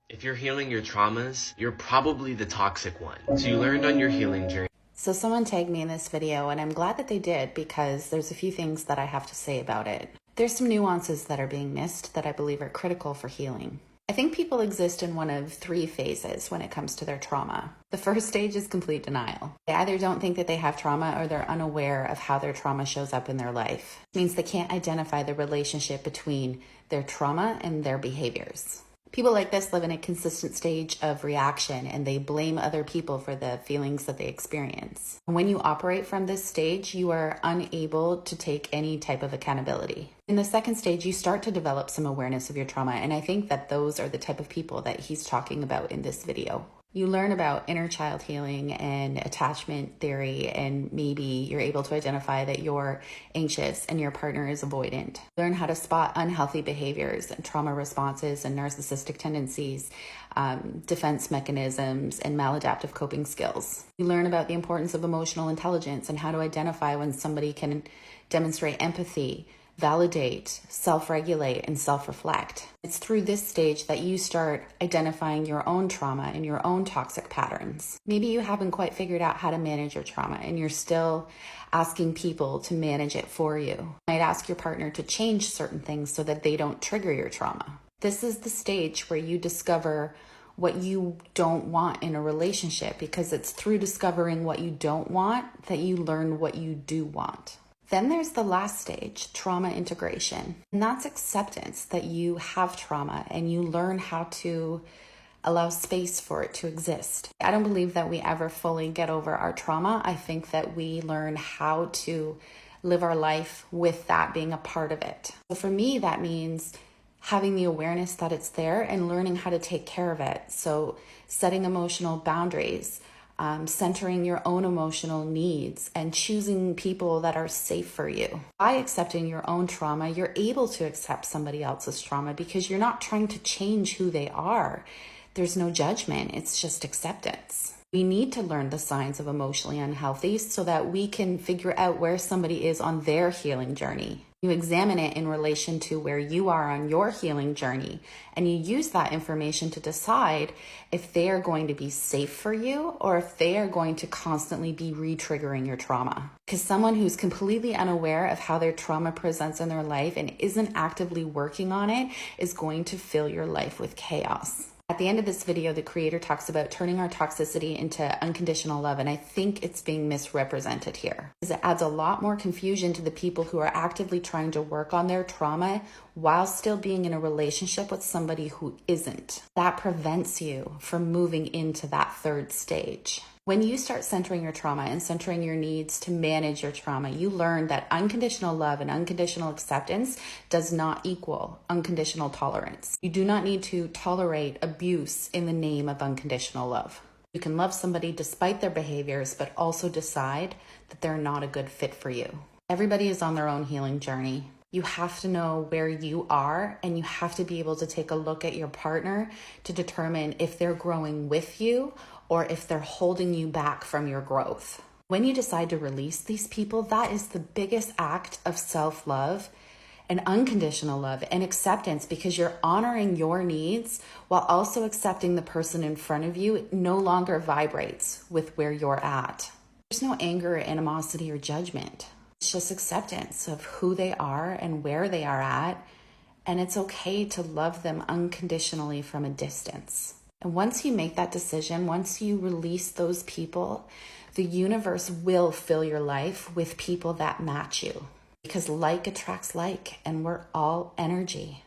If you're healing your traumas, you're probably the toxic one. So you learned on your healing journey. So someone tagged me in this video, and I'm glad that they did because there's a few things that I have to say about it. There's some nuances that are being missed that I believe are critical for healing. I think people exist in one of three phases when it comes to their trauma. The first stage is complete denial. They either don't think that they have trauma or they're unaware of how their trauma shows up in their life. It means they can't identify the relationship between their trauma and their behaviors. People like this live in a consistent stage of reaction and they blame other people for the feelings that they experience. When you operate from this stage, you are unable to take any type of accountability. In the second stage, you start to develop some awareness of your trauma, and I think that those are the type of people that he's talking about in this video. You learn about inner child healing and attachment theory, and maybe you're able to identify that you're anxious and your partner is avoidant. Learn how to spot unhealthy behaviors and trauma responses and narcissistic tendencies, defense mechanisms, and maladaptive coping skills. You learn about the importance of emotional intelligence and how to identify when somebody can demonstrate empathy, validate, self-regulate, and self-reflect. It's through this stage that you start identifying your own trauma and your own toxic patterns. Maybe you haven't quite figured out how to manage your trauma and you're still asking people to manage it for you. You might ask your partner to change certain things so that they don't trigger your trauma. This is the stage where you discover what you don't want in a relationship, because it's through discovering what you don't want that you learn what you do want. Then there's the last stage, trauma integration. And that's acceptance that you have trauma and you learn how to allow space for it to exist. I don't believe that we ever fully get over our trauma. I think that we learn how to live our life with that being a part of it. So for me, that means having the awareness that it's there and learning how to take care of it. So setting emotional boundaries, centering your own emotional needs, and choosing people that are safe for you. By accepting your own trauma, you're able to accept somebody else's trauma because you're not trying to change who they are. There's no judgment, it's just acceptance. We need to learn the signs of emotionally unhealthy so that we can figure out where somebody is on their healing journey. You examine it in relation to where you are on your healing journey, and you use that information to decide if they are going to be safe for you or if they are going to constantly be re-triggering your trauma. Because someone who's completely unaware of how their trauma presents in their life and isn't actively working on it is going to fill your life with chaos. At the end of this video, the creator talks about turning our toxicity into unconditional love, and I think it's being misrepresented here, because it adds a lot more confusion to the people who are actively trying to work on their trauma while still being in a relationship with somebody who isn't. That prevents you from moving into that third stage. When you start centering your trauma and centering your needs to manage your trauma, you learn that unconditional love and unconditional acceptance does not equal unconditional tolerance. You do not need to tolerate abuse in the name of unconditional love. You can love somebody despite their behaviors, but also decide that they're not a good fit for you. Everybody is on their own healing journey. You have to know where you are, and you have to be able to take a look at your partner to determine if they're growing with you or if they're holding you back from your growth. When you decide to release these people, that is the biggest act of self-love and unconditional love and acceptance, because you're honoring your needs while also accepting the person in front of you no longer vibrates with where you're at. There's no anger or animosity or judgment. It's just acceptance of who they are and where they are at, and it's okay to love them unconditionally from a distance. And once you make that decision, once you release those people, the universe will fill your life with people that match you, because like attracts like, and we're all energy.